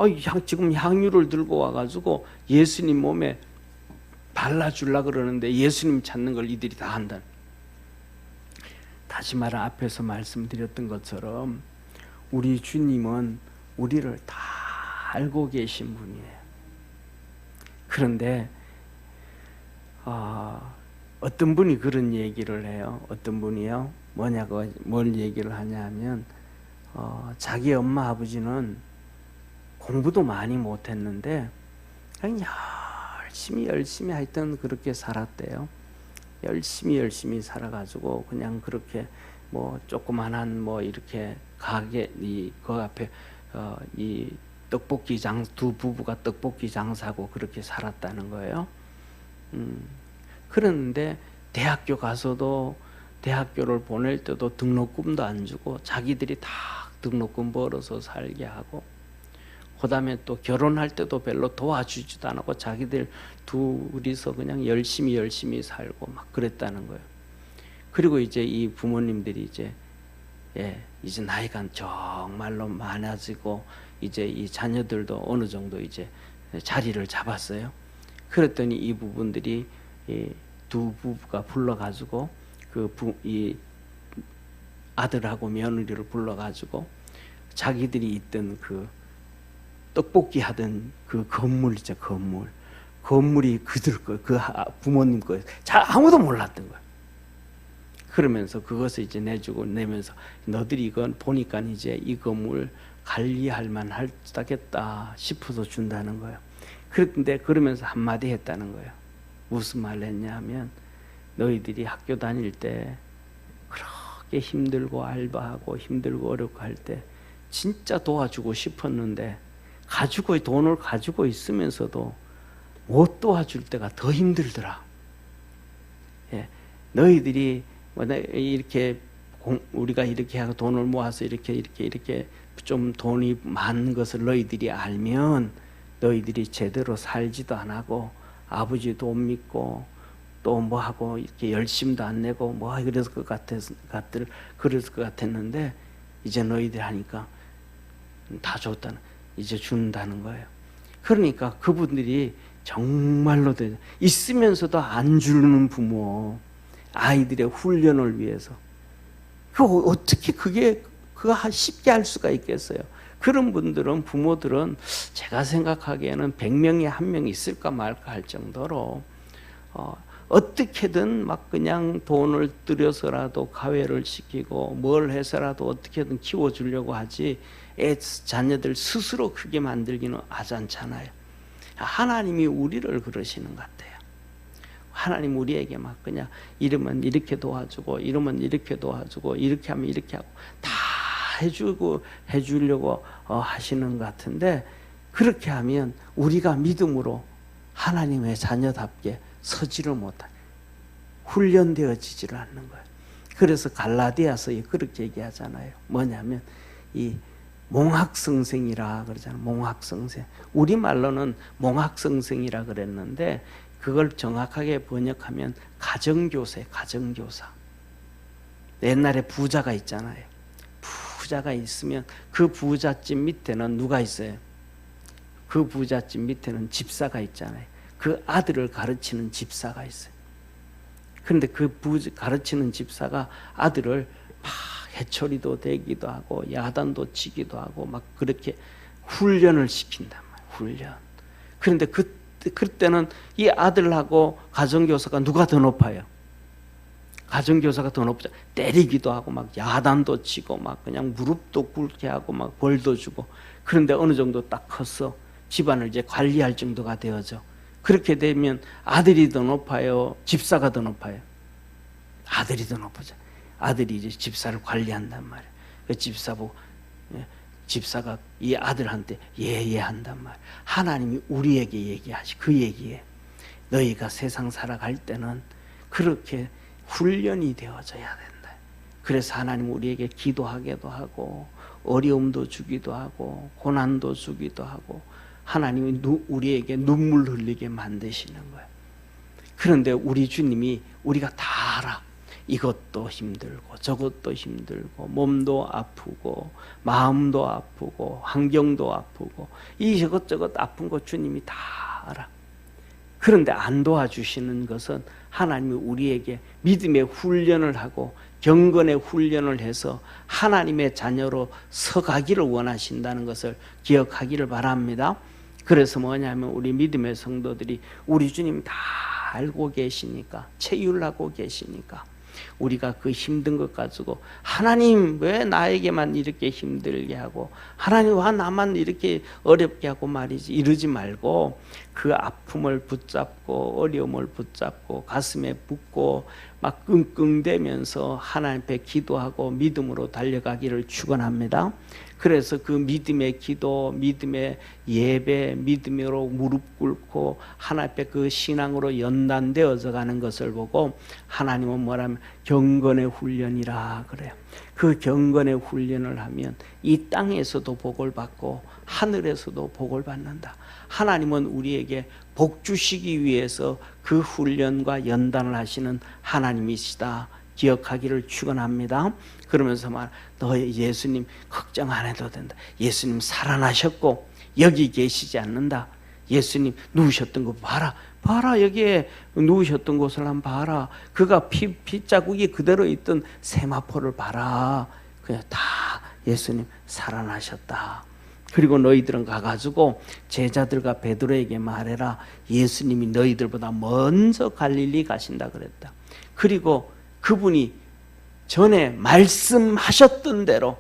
지금 향유를 들고 와가지고 예수님 몸에 발라주려고 그러는데 예수님 찾는 걸 이들이 다 한다. 다시 말해, 앞에서 말씀드렸던 것처럼 우리 주님은 우리를 다 알고 계신 분이에요. 그런데 어떤 분이 그런 얘기를 해요. 어떤 분이요? 뭘 얘기를 하냐 하면, 자기 엄마 아버지는 공부도 많이 못했는데 그냥 열심히 하여튼 그렇게 살았대요. 열심히 살아가지고 그냥 그렇게 뭐 조그만한 뭐 이렇게 가게, 그 앞에 이 떡볶이 두 부부가 떡볶이 장사하고 그렇게 살았다는 거예요. 그런데 대학교 가서도, 대학교를 보낼 때도 등록금도 안 주고 자기들이 다 등록금 벌어서 살게 하고, 그 다음에 또 결혼할 때도 별로 도와주지도 않고 자기들 둘이서 그냥 열심히 살고 막 그랬다는 거예요. 그리고 이제 이 부모님들이 이제 나이가 정말로 많아지고 이제 이 자녀들도 어느 정도 이제 자리를 잡았어요. 그랬더니 이 부분들이 두 부부가 불러가지고 이 아들하고 며느리를 불러가지고 자기들이 있던 그 떡볶이 하던 그 건물 있죠, 건물이 그들 거, 그 부모님 거예요. 아무도 몰랐던 거예요. 그러면서 그것을 이제 내면서 너들이 이건 보니까 이제 이 건물 관리할 만하겠다 싶어서 준다는 거예요. 그런데 그러면서 한마디 했다는 거예요. 무슨 말을 했냐 하면, 너희들이 학교 다닐 때 그렇게 힘들고 알바하고 힘들고 어렵고 할 때 진짜 도와주고 싶었는데 돈을 가지고 있으면서도 못 도와줄 때가 더 힘들더라. 너희들이 이렇게 우리가 이렇게 하고 돈을 모아서 이렇게 좀 돈이 많은 것을 너희들이 알면 너희들이 제대로 살지도 안 하고 아버지 돈 믿고 또 뭐 하고 이렇게 열심도 안 내고 뭐 그랬을 것 같았는데 이제 너희들 하니까 다 줬다는, 이제 준다는 거예요. 그러니까 그분들이 정말로 있으면서도 안 주는 부모, 아이들의 훈련을 위해서 어떻게 그거 쉽게 할 수가 있겠어요? 그런 분들은, 부모들은 제가 생각하기에는 100명에 1명 있을까 말까 할 정도로 어떻게든 막 그냥 돈을 들여서라도 가외를 시키고 뭘 해서라도 어떻게든 키워주려고 하지 자녀들 스스로 크게 만들기는 하지 않잖아요. 하나님이 우리를 그러시는 것 같아요. 하나님 우리에게 막 그냥 이러면 이렇게 도와주고 이러면 이렇게 도와주고 이렇게 하면 이렇게 하고 다 해주려고 하시는 것 같은데, 그렇게 하면 우리가 믿음으로 하나님의 자녀답게 서지를 못하고 훈련되어지지를 않는 거예요. 그래서 갈라디아서에 그렇게 얘기하잖아요. 뭐냐면 이 몽학성생이라 그러잖아요. 몽학성생. 우리말로는 몽학성생이라 그랬는데 그걸 정확하게 번역하면 가정교사예요. 가정교사. 옛날에 부자가 있잖아요. 부자가 있으면 그 부잣집 밑에는 누가 있어요? 그 부잣집 밑에는 집사가 있잖아요. 그 아들을 가르치는 집사가 있어요. 그런데 그 가르치는 집사가 아들을 막 해초리도 대기도 하고 야단도 치기도 하고 막 그렇게 훈련을 시킨단 말이에요. 훈련. 그런데 그때는 이 아들하고 가정교사가 누가 더 높아요? 가정교사가 더 높죠. 때리기도 하고 막 야단도 치고 막 그냥 무릎도 꿇게 하고 막 벌도 주고. 그런데 어느 정도 딱 컸어. 집안을 이제 관리할 정도가 되어져. 그렇게 되면 아들이 더 높아요? 집사가 더 높아요? 아들이 더 높아져. 아들이 이제 집사를 관리한단 말이에요. 그 집사가 이 아들한테 한단 말이에요. 하나님이 우리에게 얘기하시, 그 얘기에 너희가 세상 살아갈 때는 그렇게 훈련이 되어져야 된다. 그래서 하나님 우리에게 기도하게도 하고 어려움도 주기도 하고 고난도 주기도 하고 하나님이 우리에게 눈물 흘리게 만드시는 거예요. 그런데 우리 주님이 우리가 다 알아. 이것도 힘들고 저것도 힘들고 몸도 아프고 마음도 아프고 환경도 아프고 이것저것 아픈 거 주님이 다 알아. 그런데 안 도와주시는 것은 하나님이 우리에게 믿음의 훈련을 하고 경건의 훈련을 해서 하나님의 자녀로 서가기를 원하신다는 것을 기억하기를 바랍니다. 그래서 뭐냐면 우리 믿음의 성도들이 우리 주님 다 알고 계시니까, 체휼하고 계시니까 우리가 그 힘든 것 가지고 하나님 왜 나에게만 이렇게 힘들게 하고 하나님 왜 나만 이렇게 어렵게 하고 말이지 이러지 말고 그 아픔을 붙잡고 어려움을 붙잡고 가슴에 붓고 막 끙끙대면서 하나님 앞에 기도하고 믿음으로 달려가기를 축원합니다. 그래서 그 믿음의 기도, 믿음의 예배, 믿음으로 무릎 꿇고 하나님 앞에 그 신앙으로 연단되어져 가는 것을 보고 하나님은 뭐라면 경건의 훈련이라 그래요. 그 경건의 훈련을 하면 이 땅에서도 복을 받고 하늘에서도 복을 받는다. 하나님은 우리에게 복 주시기 위해서 그 훈련과 연단을 하시는 하나님이시다. 기억하기를 축원합니다. 그러면서 너 예수님 걱정 안 해도 된다. 예수님 살아나셨고 여기 계시지 않는다. 예수님 누우셨던 거 봐라. 봐라, 여기에 누우셨던 곳을 한번 봐라. 그가 핏자국이 그대로 있던 세마포를 봐라. 그냥 다 예수님 살아나셨다. 그리고 너희들은 가가지고 제자들과 베드로에게 말해라. 예수님이 너희들보다 먼저 갈릴리 가신다 그랬다. 그리고 그분이 전에 말씀하셨던 대로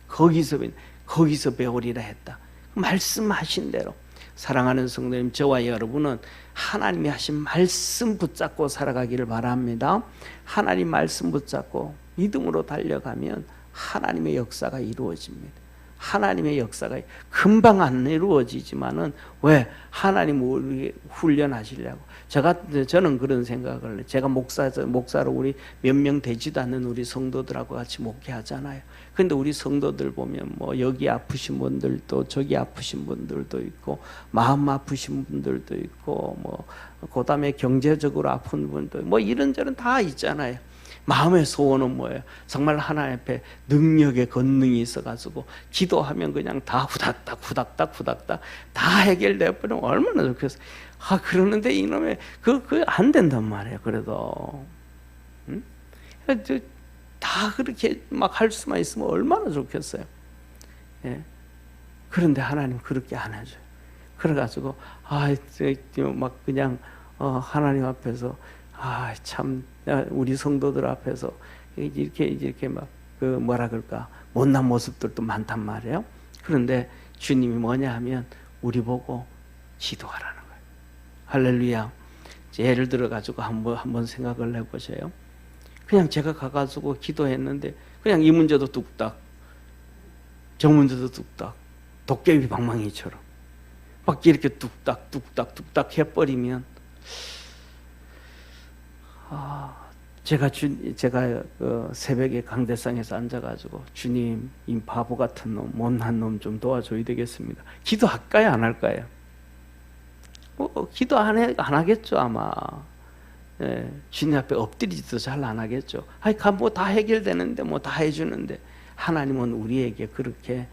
거기서 배우리라 했다. 말씀하신 대로. 사랑하는 성도님, 저와 여러분은 하나님이 하신 말씀 붙잡고 살아가기를 바랍니다. 하나님 말씀 붙잡고 믿음으로 달려가면 하나님의 역사가 이루어집니다. 하나님의 역사가 금방 안 이루어지지만은 왜? 하나님 우리 훈련하시려고. 저는 그런 생각을 해요. 제가 목사로 우리 몇 명 되지도 않는 우리 성도들하고 같이 목회하잖아요. 근데 우리 성도들 보면 뭐 여기 아프신 분들도 저기 아프신 분들도 있고 마음 아프신 분들도 있고 뭐 그다음에 경제적으로 아픈 분도 뭐 이런저런 다 있잖아요. 마음의 소원은 뭐예요? 정말 하나님 앞에 능력의 권능이 있어가지고 기도하면 그냥 다 후닥닥 다 해결돼 버리면 얼마나 좋겠어요. 그러는데 이놈의 그 안 된단 말이에요. 그래도 다 그렇게 막 할 수만 있으면 얼마나 좋겠어요. 예. 그런데 하나님 그렇게 안 해줘요. 그래가지고 막 그냥 하나님 앞에서 참 우리 성도들 앞에서 이렇게 막 그 뭐라 그럴까 못난 모습들도 많단 말이에요. 그런데 주님이 뭐냐 하면 우리 보고 기도하라는 거예요. 할렐루야. 예를 들어 가지고 한번 생각을 해보세요. 그냥 제가 가가지고 기도했는데 그냥 이 문제도 뚝딱 저 문제도 뚝딱 도깨비 방망이처럼 막 이렇게 뚝딱 해버리면 제가 그 새벽에 강대상에서 앉아가지고 주님 이 바보 같은 놈 못난 놈 좀 도와줘야 되겠습니다. 기도할까요 안 할까요? 기도 안 하겠죠 아마. 예, 주님 앞에 엎드리지도 잘 안 하겠죠. 뭐 다 해결되는데 뭐 다 해주는데 하나님은 우리에게 그렇게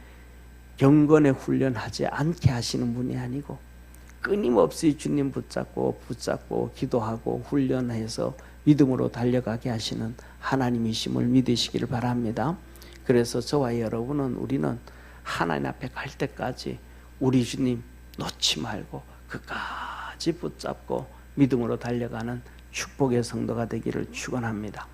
경건의 훈련하지 않게 하시는 분이 아니고 끊임없이 주님 붙잡고 기도하고 훈련해서 믿음으로 달려가게 하시는 하나님이심을 믿으시기를 바랍니다. 그래서 저와 여러분은 우리는 하나님 앞에 갈 때까지 우리 주님 놓지 말고 끝까지 붙잡고 믿음으로 달려가는 축복의 성도가 되기를 축원합니다.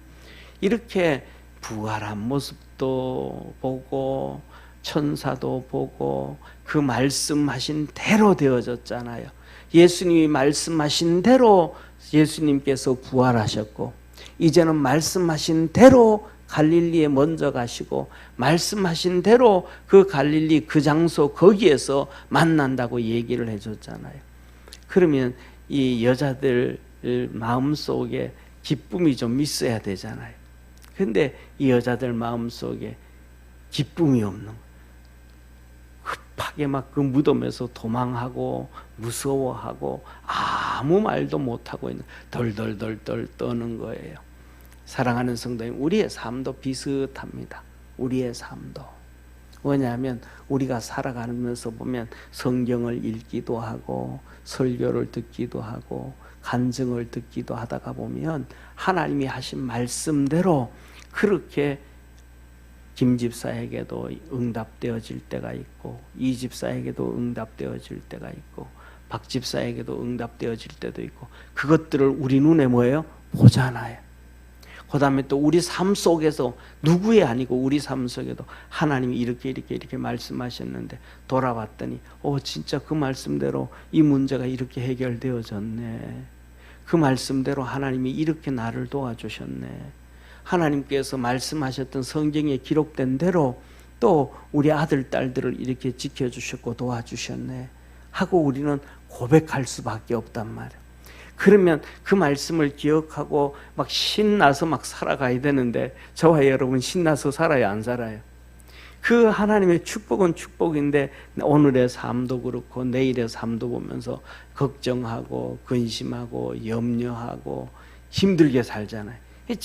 이렇게 부활한 모습도 보고 천사도 보고 그 말씀하신 대로 되어졌잖아요. 예수님이 말씀하신 대로 예수님께서 부활하셨고 이제는 말씀하신 대로 갈릴리에 먼저 가시고 말씀하신 대로 그 갈릴리 그 장소 거기에서 만난다고 얘기를 해줬잖아요. 그러면 이 여자들 마음속에 기쁨이 좀 있어야 되잖아요. 근데 이 여자들 마음속에 기쁨이 없는 거예요. 급하게 막 그 무덤에서 도망하고 무서워하고 아무 말도 못하고 있는 덜덜덜덜 떠는 거예요. 사랑하는 성도님, 우리의 삶도 비슷합니다. 우리의 삶도. 왜냐하면 우리가 살아가면서 보면 성경을 읽기도 하고 설교를 듣기도 하고 간증을 듣기도 하다가 보면 하나님이 하신 말씀대로 그렇게 김 집사에게도 응답되어질 때가 있고 이 집사에게도 응답되어질 때가 있고 박 집사에게도 응답되어질 때도 있고 그것들을 우리 눈에 뭐예요? 보잖아요. 그 다음에 또 우리 삶 속에서 누구의 아니고 우리 삶 속에도 하나님이 이렇게 말씀하셨는데 돌아봤더니 진짜 그 말씀대로 이 문제가 이렇게 해결되어졌네. 그 말씀대로 하나님이 이렇게 나를 도와주셨네. 하나님께서 말씀하셨던 성경에 기록된 대로 또 우리 아들, 딸들을 이렇게 지켜주셨고 도와주셨네 하고 우리는 고백할 수밖에 없단 말이에요. 그러면 그 말씀을 기억하고 막 신나서 막 살아가야 되는데 저와 여러분 신나서 살아요, 안 살아요? 그 하나님의 축복은 축복인데 오늘의 삶도 그렇고 내일의 삶도 보면서 걱정하고 근심하고 염려하고 힘들게 살잖아요.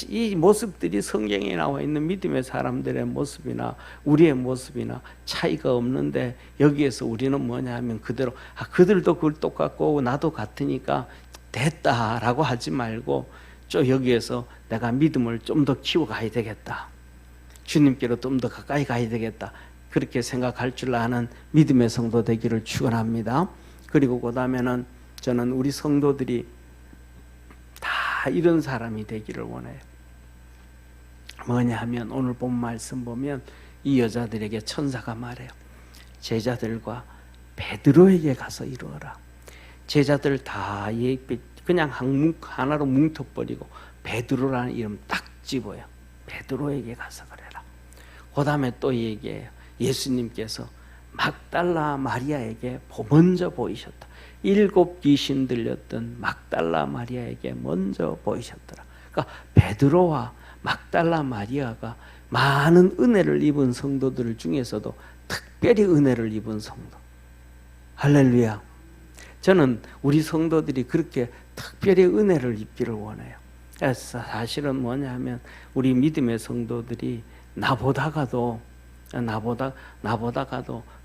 이 모습들이 성경에 나와 있는 믿음의 사람들의 모습이나 우리의 모습이나 차이가 없는데 여기에서 우리는 뭐냐 하면 그대로 그들도 그걸 똑같고 나도 같으니까 됐다라고 하지 말고 좀 여기에서 내가 믿음을 좀 더 키워가야 되겠다. 주님께로 좀 더 가까이 가야 되겠다. 그렇게 생각할 줄 아는 믿음의 성도 되기를 축원합니다. 그리고 그 다음에는 저는 우리 성도들이 다 이런 사람이 되기를 원해요. 뭐냐 하면 오늘 본 말씀 보면 이 여자들에게 천사가 말해요. 제자들과 베드로에게 가서 이루어라. 제자들 다 그냥 하나로 뭉쳐버리고 베드로라는 이름 딱 집어요. 베드로에게 가서 그래라. 그 다음에 또 얘기해요. 예수님께서 막달라 마리아에게 먼저 보이셨다. 7 귀신 들렸던 막달라 마리아에게 먼저 보이셨더라. 그러니까 베드로와 막달라 마리아가 많은 은혜를 입은 성도들 중에서도 특별히 은혜를 입은 성도. 할렐루야. 저는 우리 성도들이 그렇게 특별히 은혜를 입기를 원해요. 사실은 뭐냐 하면 우리 믿음의 성도들이 나보다가도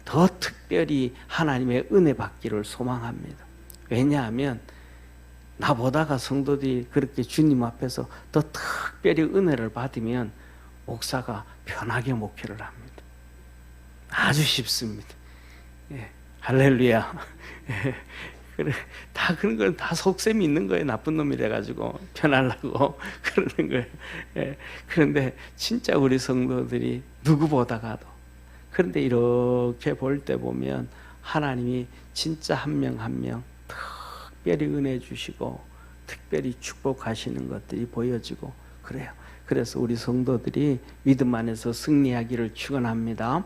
더 특별히 하나님의 은혜 받기를 소망합니다. 왜냐하면 나보다가 성도들이 그렇게 주님 앞에서 더 특별히 은혜를 받으면 목사가 편하게 목회를 합니다. 아주 쉽습니다. 예, 할렐루야. 예, 그래, 다 그런 걸 다 속셈이 있는 거예요. 나쁜 놈이래 가지고 편하려고 그러는 거예요. 예, 그런데 진짜 우리 성도들이 누구보다가도 그런데 이렇게 볼 때 보면 하나님이 진짜 한 명 한 명 특별히 은혜 주시고 특별히 축복하시는 것들이 보여지고 그래요. 그래서 우리 성도들이 믿음 안에서 승리하기를 축원합니다.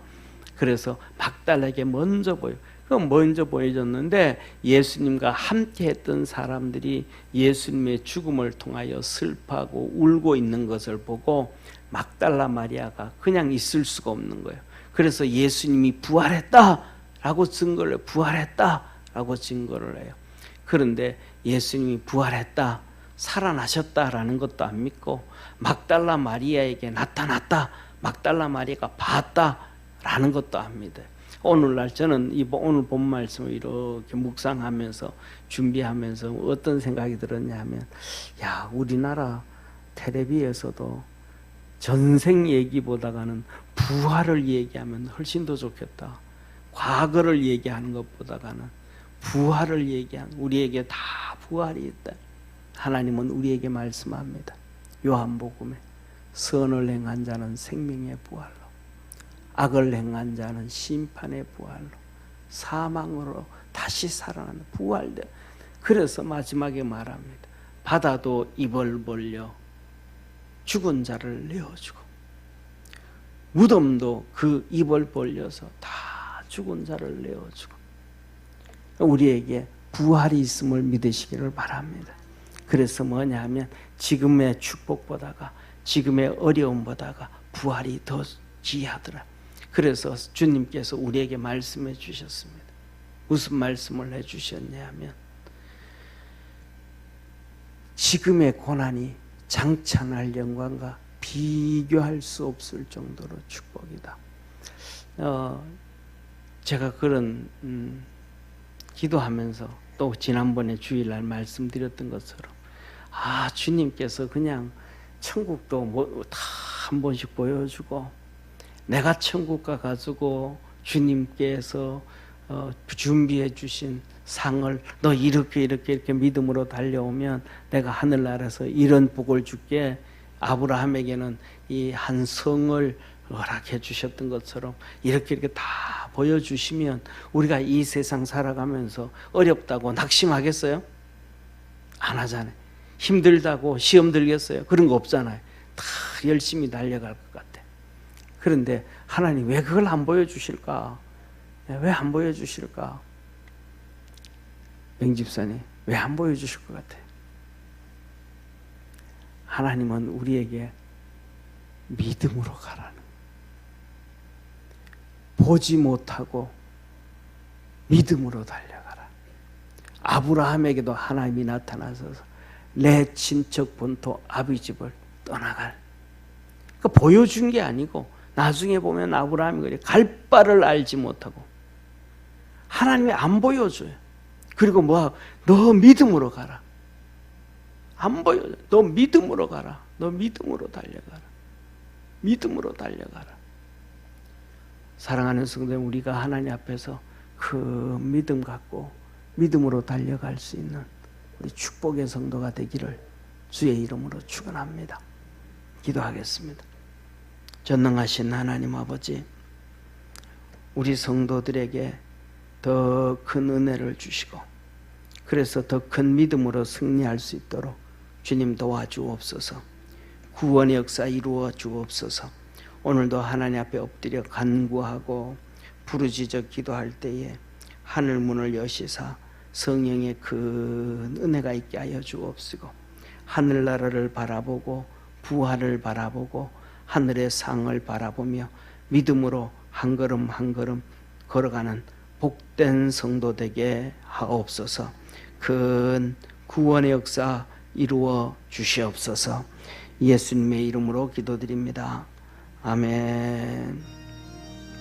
그래서 막달라에게 먼저 먼저 보여줬는데 예수님과 함께 했던 사람들이 예수님의 죽음을 통하여 슬퍼하고 울고 있는 것을 보고 막달라 마리아가 그냥 있을 수가 없는 거예요. 그래서 예수님이 부활했다라고 증거를 부활했다라고 증거를 해요. 그런데 예수님이 부활했다, 살아나셨다라는 것도 안 믿고 막달라 마리아에게 나타났다, 막달라 마리아가 봤다라는 것도 안 믿어요. 오늘날 저는 오늘 본 말씀을 이렇게 묵상하면서 준비하면서 어떤 생각이 들었냐 하면 우리나라 텔레비에서도 전생 얘기보다가는 부활을 얘기하면 훨씬 더 좋겠다. 과거를 얘기하는 것보다가는 부활을 얘기하는, 우리에게 다 부활이 있다. 하나님은 우리에게 말씀합니다. 요한복음에 선을 행한 자는 생명의 부활로, 악을 행한 자는 심판의 부활로, 사망으로 다시 살아나는 부활대. 그래서 마지막에 말합니다. 바다도 입을 벌려 죽은 자를 내어주고, 무덤도 그 입을 벌려서 다 죽은 자를 내어주고, 우리에게 부활이 있음을 믿으시기를 바랍니다. 그래서 뭐냐 하면 지금의 축복보다가 지금의 어려움보다가 부활이 더 귀하더라. 그래서 주님께서 우리에게 말씀해 주셨습니다. 무슨 말씀을 해 주셨냐 하면 지금의 고난이 장차 날 영광과 비교할 수 없을 정도로 축복이다. 제가 그런 기도하면서 또 지난번에 주일날 말씀드렸던 것처럼 주님께서 그냥 천국도 다 한 번씩 보여주고 내가 천국 가가지고 주님께서 준비해 주신 상을 너 이렇게 믿음으로 달려오면 내가 하늘나라에서 이런 복을 줄게. 아브라함에게는 이 한 성을 허락해 주셨던 것처럼 이렇게 다 보여주시면 우리가 이 세상 살아가면서 어렵다고 낙심하겠어요? 안 하잖아요. 힘들다고 시험 들겠어요? 그런 거 없잖아요. 다 열심히 달려갈 것 같아. 그런데 하나님 왜 그걸 안 보여주실까? 왜 안 보여주실까? 맹집사님 왜 안 보여주실 것 같아요? 하나님은 우리에게 믿음으로 가라는, 보지 못하고 믿음으로 달려가라. 아브라함에게도 하나님이 나타나서 내 친척 본토 아비집을 떠나갈, 그러니까 보여준 게 아니고 나중에 보면 아브라함이 그래, 갈 바를 알지 못하고 하나님이 안 보여줘요. 그리고 너 믿음으로 가라. 안 보여줘. 너 믿음으로 가라. 너 믿음으로 달려가라. 믿음으로 달려가라. 사랑하는 성도들, 우리가 하나님 앞에서 그 믿음 갖고 믿음으로 달려갈 수 있는 우리 축복의 성도가 되기를 주의 이름으로 축원합니다. 기도하겠습니다. 전능하신 하나님 아버지, 우리 성도들에게 더 큰 은혜를 주시고 그래서 더 큰 믿음으로 승리할 수 있도록 주님 도와주옵소서. 구원의 역사 이루어 주옵소서. 오늘도 하나님 앞에 엎드려 간구하고 부르짖어 기도할 때에 하늘 문을 여시사 성령의 큰 은혜가 있게 하여 주옵시고 하늘나라를 바라보고 부활을 바라보고 하늘의 상을 바라보며 믿음으로 한 걸음 한 걸음 걸어가는 복된 성도 되게 하옵소서. 큰 구원의 역사 이루어 주시옵소서. 예수님의 이름으로 기도드립니다. 아멘.